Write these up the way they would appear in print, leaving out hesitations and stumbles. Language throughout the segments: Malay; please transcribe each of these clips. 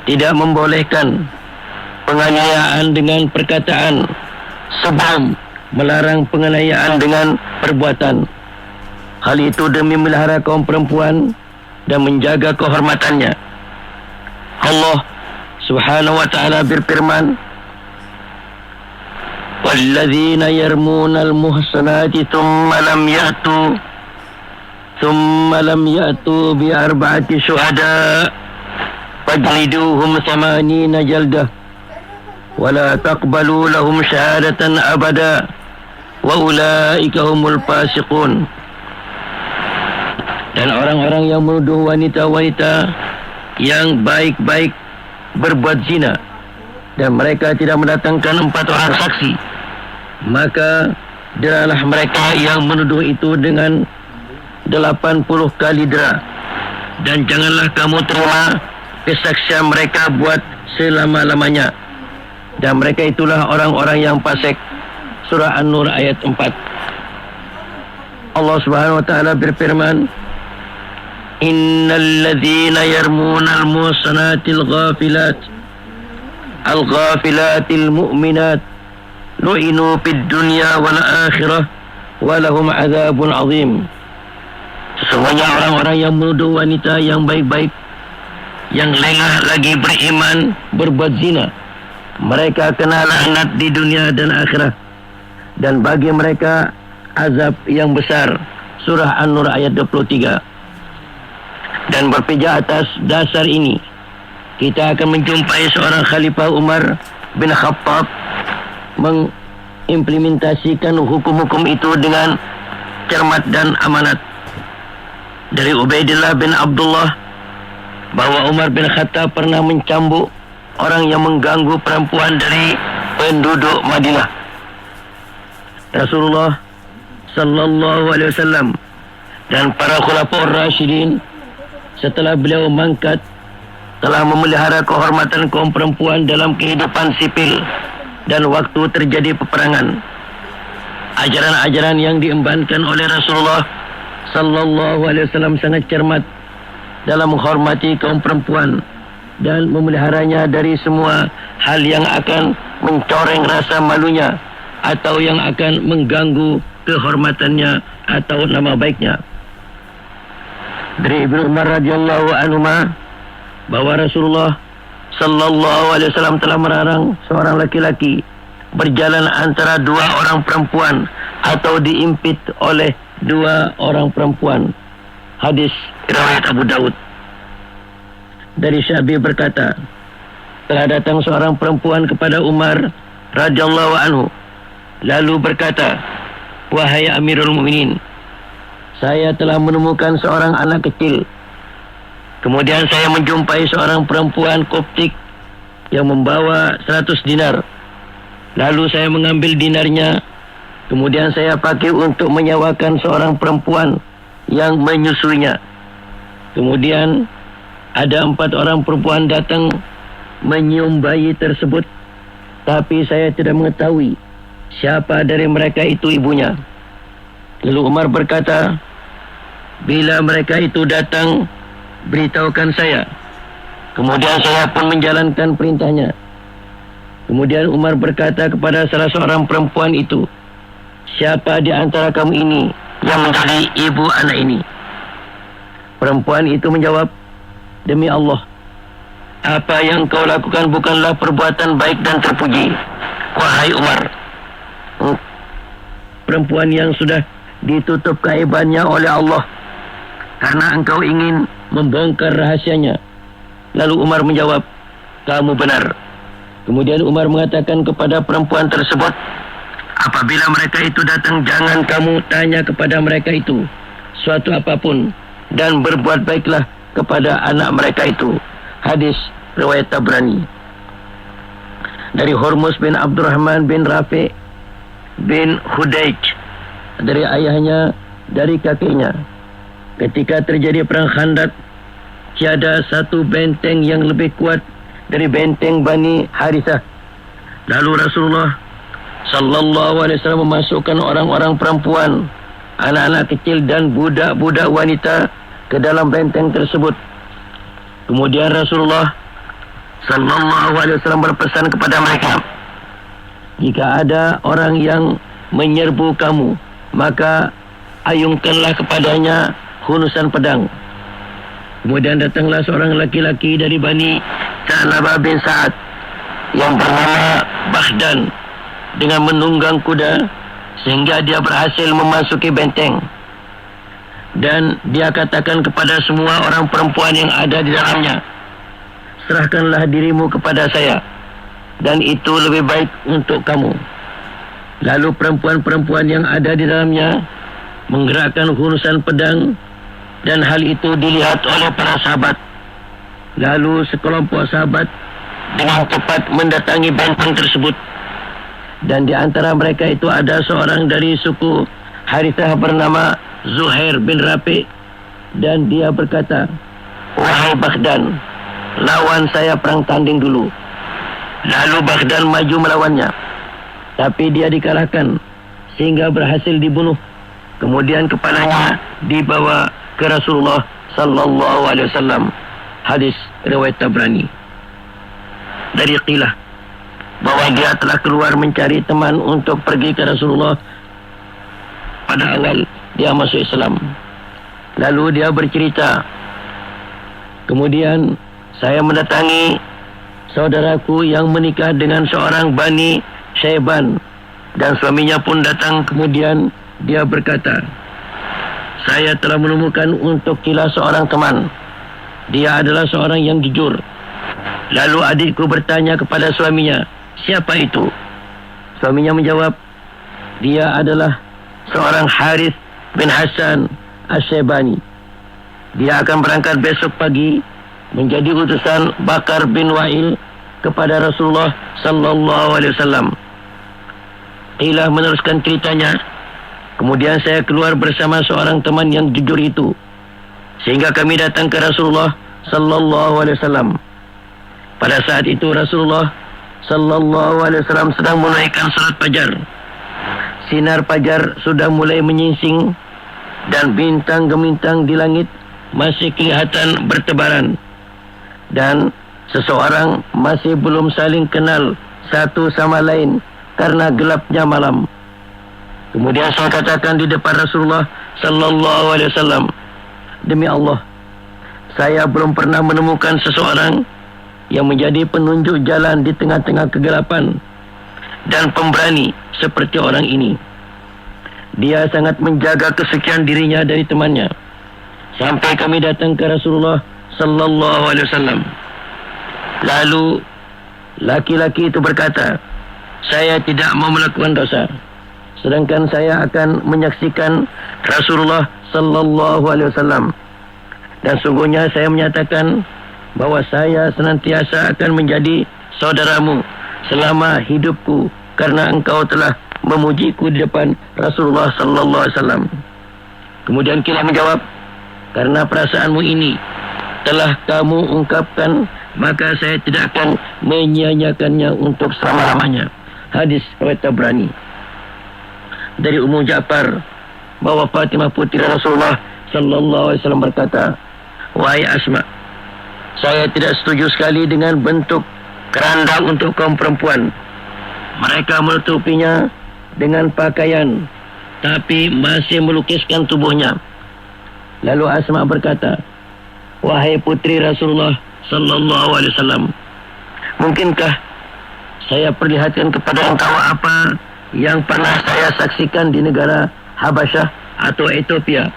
tidak membolehkan penganiayaan dengan perkataan sebelum melarang penganiayaan dengan perbuatan. Hal itu demi melihara kaum perempuan dan menjaga kehormatannya. Allah Subhanahu wa ta'ala berfirman, وَالَّذِينَ يَرْمُونَ الْمُحْصَنَاتِ ثُمَّ لَمْ يَأْتُوا بِأَرْبَعَةِ شُهَدَاءَ فَاجْلِدُوهُمْ 80 جَلْدَةً وَلَا تَقْبَلُوا لَهُمْ شَهَادَةً أَبَدًا وَأُولَئِكَ هُمُ الْفَاسِقُونَ. Dan orang-orang yang menuduh wanita-wanita yang baik-baik berbuat zina dan mereka tidak mendatangkan 4 orang saksi, maka deralah mereka yang menuduh itu dengan 80 kali dera, dan janganlah kamu terima kesaksian mereka buat selama-lamanya, dan mereka itulah orang-orang yang fasik. Surah An-Nur ayat 4. Allah Subhanahu wa ta'ala berfirman, Innal ladzina yarmuna al-muhsanatil ghafilatil mu'minat lu'inu fid dunya wal akhirah wa lahum adzabun azim. Sesungguhnya orang-orang yang menuduh wanita yang baik-baik, yang lengah lagi beriman, berbuat zina, mereka kena laknat di dunia dan akhirat, dan bagi mereka azab yang besar. Surah An-Nur ayat 23. Dan berpijak atas dasar ini, kita akan menjumpai seorang Khalifah Umar bin Khattab mengimplementasikan hukum-hukum itu dengan cermat dan amanat. Dari Ubaidillah bin Abdullah bahwa Umar bin Khattab pernah mencambuk orang yang mengganggu perempuan dari penduduk Madinah. Rasulullah sallallahu alaihi wasallam dan para khulafaur rasyidin setelah beliau mangkat telah memelihara kehormatan kaum perempuan dalam kehidupan sipil dan waktu terjadi peperangan. Ajaran-ajaran yang diembankan oleh Rasulullah sallallahu alaihi wasallam sangat cermat dalam menghormati kaum perempuan dan memeliharanya dari semua hal yang akan mencoreng rasa malunya atau yang akan mengganggu kehormatannya atau nama baiknya. Dari Ibnu Umar radhiyallahu anhu bahwa Rasulullah sallallahu alaihi wasallam telah melarang seorang laki-laki berjalan antara 2 orang perempuan atau diimpit oleh 2 orang perempuan. Hadis riwayat Abu Daud. Dari Syabi berkata, telah datang seorang perempuan kepada Umar radhiyallahu anhu lalu berkata, wahai Amirul Mukminin, saya telah menemukan seorang anak kecil. Kemudian saya menjumpai seorang perempuan Koptik yang membawa 100 dinar. Lalu saya mengambil dinarnya. Kemudian saya pakai untuk menyewakan seorang perempuan yang menyusuinya. Kemudian ada 4 orang perempuan datang menyium bayi tersebut, tapi saya tidak mengetahui siapa dari mereka itu ibunya. Lalu Umar berkata, bila mereka itu datang, beritahukan saya. Kemudian saya pun menjalankan perintahnya. Kemudian Umar berkata kepada salah seorang perempuan itu, siapa di antara kamu ini yang menjadi ibu anak ini? Perempuan itu menjawab, demi Allah, apa yang kau lakukan bukanlah perbuatan baik dan terpuji, wahai Umar. Perempuan yang sudah ditutup keaibannya oleh Allah karena engkau ingin membongkar rahasianya. Lalu Umar menjawab, kamu benar. Kemudian Umar mengatakan kepada perempuan tersebut, apabila mereka itu datang, jangan kamu tanya kepada mereka itu suatu apapun, dan berbuat baiklah kepada anak mereka itu. Hadis riwayat Tabrani. Dari Hormuz bin Abdurrahman bin Rafi' bin Hudayj, dari ayahnya, dari kakeknya, ketika terjadi perang Khandaq, tiada satu benteng yang lebih kuat dari benteng Bani Harithah. Lalu Rasulullah sallallahu alaihi wasallam memasukkan orang-orang perempuan, anak-anak kecil dan budak-budak wanita ke dalam benteng tersebut. Kemudian Rasulullah sallallahu alaihi wasallam berpesan kepada mereka, jika ada orang yang menyerbu kamu, maka ayunkanlah kepadanya hunusan pedang. Kemudian datanglah seorang laki-laki dari Bani Sa'labah bin Sa'ad yang bernama Bakhdan dengan menunggang kuda sehingga dia berhasil memasuki benteng. Dan dia katakan kepada semua orang perempuan yang ada di dalamnya, serahkanlah dirimu kepada saya, dan itu lebih baik untuk kamu. Lalu perempuan-perempuan yang ada di dalamnya menggerakkan hunusan pedang, dan hal itu dilihat oleh para sahabat. Lalu sekelompok sahabat dengan cepat mendatangi benteng tersebut, dan di antara mereka itu ada seorang dari suku Harithah bernama Zuhair bin Rafi', dan dia berkata, wahai Bakhdan, lawan saya perang tanding dulu. Lalu Bakhdan maju melawannya, tapi dia dikalahkan sehingga berhasil dibunuh. Kemudian kepalanya dibawa ke Rasulullah sallallahu alaihi wasallam. Hadis riwayat Tabrani. Dari Qilah bahwa dia telah keluar mencari teman untuk pergi ke Rasulullah pada awal dia masuk Islam. Lalu dia bercerita, kemudian saya mendatangi saudaraku yang menikah dengan seorang Bani Syaiban, dan suaminya pun datang. Kemudian dia berkata, saya telah menemukan untuk Qilah seorang teman. Dia adalah seorang yang jujur. Lalu adikku bertanya kepada suaminya, siapa itu? Suaminya menjawab, dia adalah seorang Harith bin Hasan Asy-Syaibani. Dia akan berangkat besok pagi menjadi utusan Bakar bin Wa'il kepada Rasulullah sallallahu alaihi wasallam. Qilah meneruskan ceritanya, kemudian saya keluar bersama seorang teman yang jujur itu, sehingga kami datang ke Rasulullah sallallahu alaihi wasallam. Pada saat itu Rasulullah sallallahu alaihi wasallam sedang menunaikan salat fajar. Sinar fajar sudah mulai menyingsing dan bintang gemintang di langit masih kelihatan bertebaran, dan seseorang masih belum saling kenal satu sama lain karena gelapnya malam. Kemudian saya katakan di depan Rasulullah sallallahu alaihi wasallam, demi Allah, saya belum pernah menemukan seseorang yang menjadi penunjuk jalan di tengah-tengah kegelapan dan pemberani seperti orang ini. Dia sangat menjaga kesucian dirinya dari temannya. Sampai kami datang ke Rasulullah sallallahu alaihi wasallam. Lalu laki-laki itu berkata, saya tidak mau melakukan dosa, sedangkan saya akan menyaksikan Rasulullah sallallahu alaihi wasallam. Dan sungguhnya saya menyatakan bahwa saya senantiasa akan menjadi saudaramu selama hidupku, karena engkau telah memujiku di depan Rasulullah sallallahu alaihi wasallam. Kemudian Qilah menjawab, karena perasaanmu ini telah kamu ungkapkan, maka saya tidak akan menyia-nyiakannya untuk selama-lamanya. Hadis riwayat Tabrani. Dari Ummu Ja'far bahwa Fatimah putri Rasulullah sallallahu alaihi wasallam berkata, wahai Asma, saya tidak setuju sekali dengan bentuk keranda untuk kaum perempuan. Mereka menutupinya dengan pakaian, tapi masih melukiskan tubuhnya. Lalu Asma berkata, wahai putri Rasulullah sallallahu alaihi wasallam, mungkinkah saya perlihatkan kepada engkau apa yang pernah saya saksikan di negara Habasyah atau Ethiopia?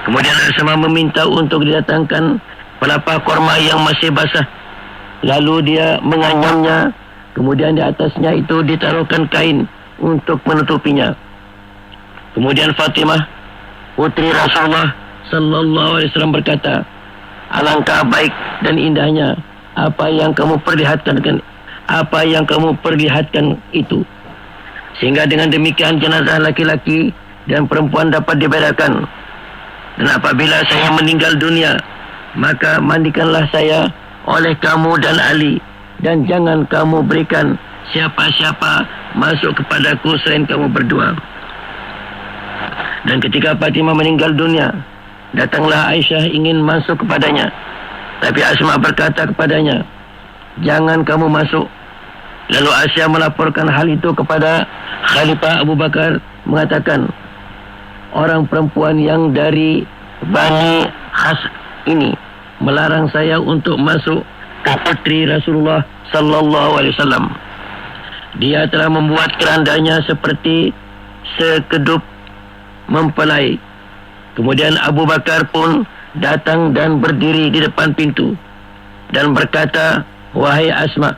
Kemudian Asma meminta untuk didatangkan pelapa korma yang masih basah. Lalu dia menganyamnya, kemudian di atasnya itu ditaruhkan kain untuk menutupinya. Kemudian Fatimah putri Rasulullah sallallahu alaihi wasallam berkata, alangkah baik dan indahnya apa yang kamu perlihatkan itu, sehingga dengan demikian jenazah laki-laki dan perempuan dapat dibedakan. Dan apabila saya meninggal dunia, maka mandikanlah saya oleh kamu dan Ali, dan jangan kamu berikan siapa-siapa masuk kepadaku selain kamu berdua. Dan ketika Fatimah meninggal dunia, datanglah Aisyah ingin masuk kepadanya, tapi Asma berkata kepadanya, jangan kamu masuk. Lalu Aisyah melaporkan hal itu kepada Khalifah Abu Bakar, mengatakan, orang perempuan yang dari Bani Khas ini melarang saya untuk masuk ke putri Rasulullah sallallahu alaihi wasallam. Dia telah membuat kerandanya seperti sekedup mempelai. Kemudian Abu Bakar pun datang dan berdiri di depan pintu dan berkata, wahai Asma,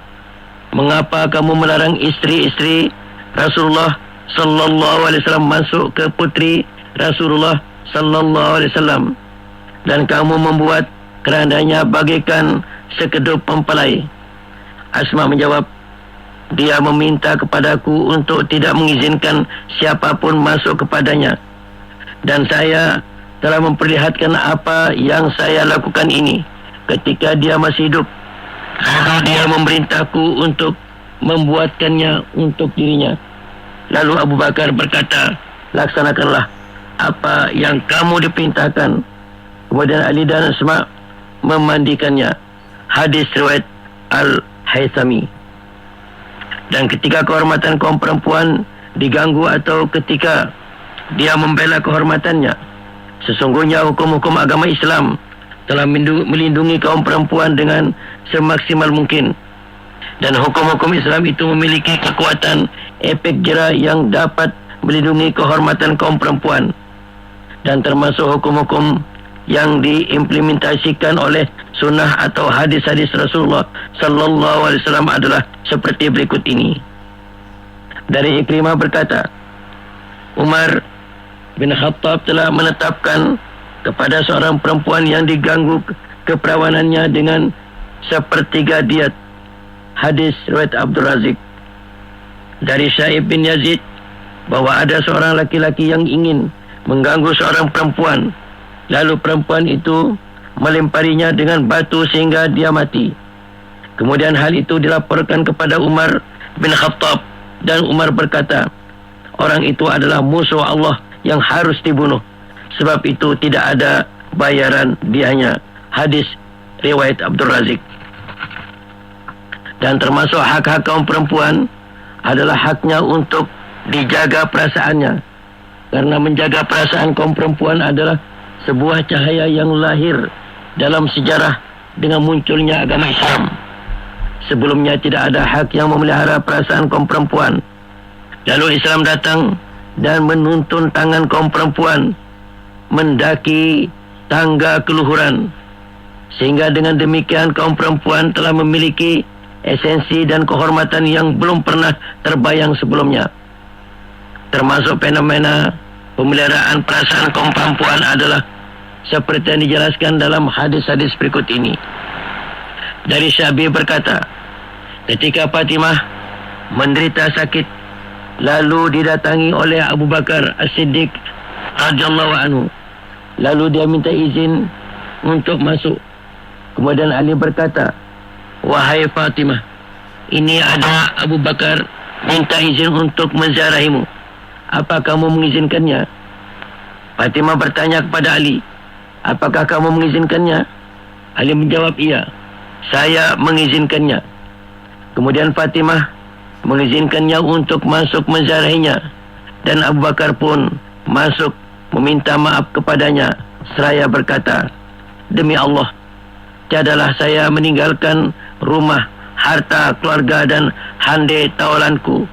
mengapa kamu melarang istri-istri Rasulullah sallallahu alaihi wasallam masuk ke putri Rasulullah sallallahu alaihi wasallam, dan kamu membuat kerandanya bagaikan sekedup mempelai? Asma menjawab, dia meminta kepadaku untuk tidak mengizinkan siapapun masuk kepadanya, dan saya telah memperlihatkan apa yang saya lakukan ini ketika dia masih hidup. Lalu dia memerintahku untuk membuatkannya untuk dirinya. Lalu Abu Bakar berkata, laksanakanlah apa yang kamu diperintahkan. Kemudian Ali dan Asma memandikannya. Hadis riwayat Al-Haythami. Dan ketika kehormatan kaum perempuan diganggu atau ketika dia membela kehormatannya, sesungguhnya hukum-hukum agama Islam telah melindungi kaum perempuan dengan semaksimal mungkin. Dan hukum-hukum Islam itu memiliki kekuatan efek jera yang dapat melindungi kehormatan kaum perempuan. Dan termasuk hukum-hukum yang diimplementasikan oleh sunnah atau hadis-hadis Rasulullah sallallahu alaihi wasallam adalah seperti berikut ini. Dari Ikrimah berkata, Umar bin Khattab telah menetapkan kepada seorang perempuan yang diganggu keperawanannya dengan sepertiga diat. Hadis riwayat Abdul Razik. Dari Syaib bin Yazid, bahwa ada seorang laki-laki yang ingin mengganggu seorang perempuan, lalu perempuan itu melemparinya dengan batu sehingga dia mati. Kemudian hal itu dilaporkan kepada Umar bin Khattab, dan Umar berkata, orang itu adalah musuh Allah yang harus dibunuh, sebab itu tidak ada bayaran dianya. Hadis riwayat Abdul Razik. Dan termasuk hak-hak kaum perempuan adalah haknya untuk dijaga perasaannya, karena menjaga perasaan kaum perempuan adalah sebuah cahaya yang lahir dalam sejarah dengan munculnya agama Islam. Sebelumnya tidak ada hak yang memelihara perasaan kaum perempuan. Lalu Islam datang dan menuntun tangan kaum perempuan mendaki tangga keluhuran, sehingga dengan demikian kaum perempuan telah memiliki esensi dan kehormatan yang belum pernah terbayang sebelumnya. Termasuk fenomena pemeliharaan perasaan kaum perempuan adalah seperti yang dijelaskan dalam hadis-hadis berikut ini. Dari Syabi berkata, ketika Fatimah menderita sakit, lalu didatangi oleh Abu Bakar As-Siddiq radhiyallahu anhu. Lalu dia minta izin untuk masuk. Kemudian Ali berkata, wahai Fatimah, ini ada Abu Bakar minta izin untuk menziarahimu. Apa kamu mengizinkannya? Fatimah bertanya kepada Ali, apakah kamu mengizinkannya? Ali menjawab, iya, saya mengizinkannya. Kemudian Fatimah mengizinkannya untuk masuk menziarahinya, dan Abu Bakar pun masuk meminta maaf kepadanya seraya berkata, demi Allah, tiadalah saya meninggalkan rumah, harta, keluarga dan handai tawalanku,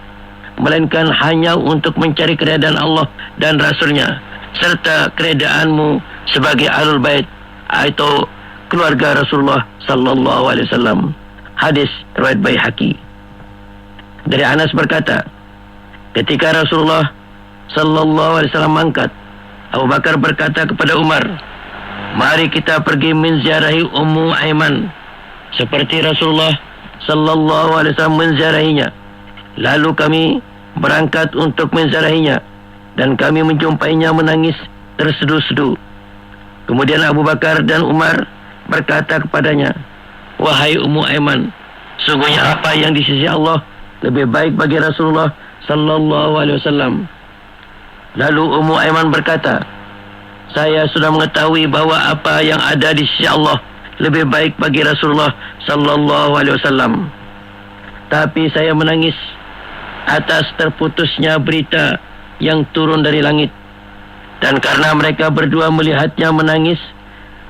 melainkan hanya untuk mencari keredaan Allah dan Rasulnya, serta keredaanmu sebagai Ahlul Bait atau keluarga Rasulullah sallallahu alaihi wasallam. Hadis riwayat Baihaqi. Dari Anas berkata, ketika Rasulullah sallallahu alaihi wasallam mangkat, Abu Bakar berkata kepada Umar, mari kita pergi menziarahi Ummu Aiman seperti Rasulullah sallallahu alaihi wasallam menziarahinya. Lalu kami berangkat untuk menziarahinya, dan kami menjumpainya menangis terseduh-seduh. Kemudian Abu Bakar dan Umar berkata kepadanya, wahai Ummu Aiman, sungguhnya apa yang di sisi Allah lebih baik bagi Rasulullah sallallahu alaihi wasallam. Lalu Ummu Aiman berkata, saya sudah mengetahui bahwa apa yang ada di sisi Allah lebih baik bagi Rasulullah sallallahu alaihi wasallam. Tapi saya menangis atas terputusnya berita yang turun dari langit. Dan karena mereka berdua melihatnya menangis,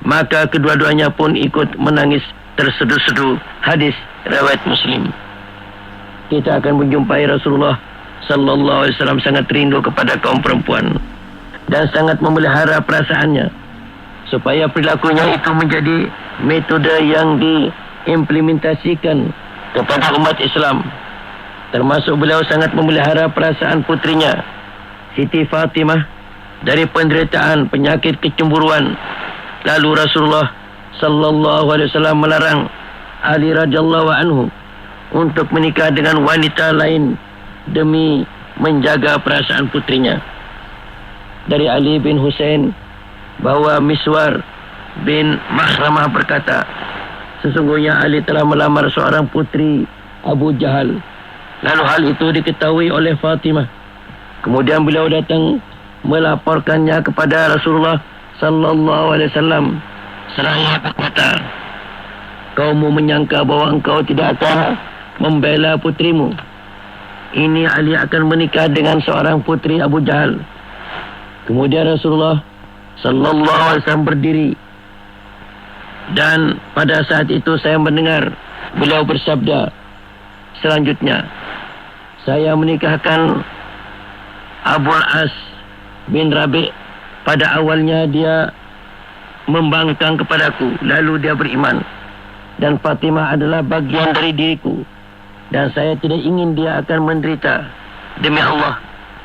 maka kedua-duanya pun ikut menangis terseduh-seduh. Hadis riwayat Muslim. Kita akan menjumpai Rasulullah sallallahu alaihi wasallam sangat rindu kepada kaum perempuan dan sangat memelihara perasaannya supaya perilakunya itu menjadi metode yang diimplementasikan kepada umat Islam. Termasuk beliau sangat memelihara perasaan putrinya Siti Fatimah dari penderitaan penyakit kecemburuan. Lalu Rasulullah sallallahu alaihi wasallam melarang Ali radhiyallahu anhu untuk menikah dengan wanita lain demi menjaga perasaan putrinya. Dari Ali bin Husain bahawa Miswar bin Makhramah berkata, sesungguhnya Ali telah melamar seorang putri Abu Jahal. Lalu hal itu diketahui oleh Fatimah. Kemudian beliau datang melaporkannya kepada Rasulullah sallallahu alaihi wasallam. Seraya berkata, kaummu menyangka bahawa engkau tidak akan membela putrimu. Ini Ali akan menikah dengan seorang putri Abu Jahal. Kemudian Rasulullah sallallahu alaihi wasallam berdiri. Dan pada saat itu saya mendengar beliau bersabda selanjutnya, saya menikahkan Abu As bin Rabi'. Pada awalnya dia membangkang kepadaku, lalu dia beriman. Dan Fatimah adalah bagian dari diriku, dan saya tidak ingin dia akan menderita. Demi Allah,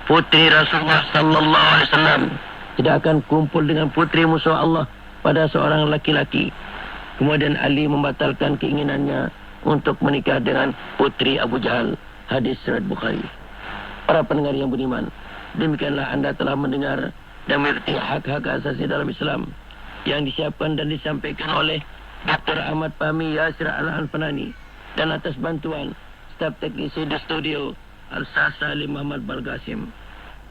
putri Rasulullah sallallahu alaihi wasallam tidak akan kumpul dengan putri musuh Allah pada seorang laki-laki. Kemudian Ali membatalkan keinginannya untuk menikah dengan putri Abu Jahal. Hadis riwayat Bukhari. Para pendengar yang beriman, demikianlah anda telah mendengar dan mengerti hak-hak asasi dalam Islam yang disiapkan dan disampaikan oleh Dr. Ahmad Fahmi Yasir Al-Anfanani, dan atas bantuan staf teknisi di studio Al-Sah Salim Muhammad Balgasim.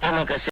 Terima kasih.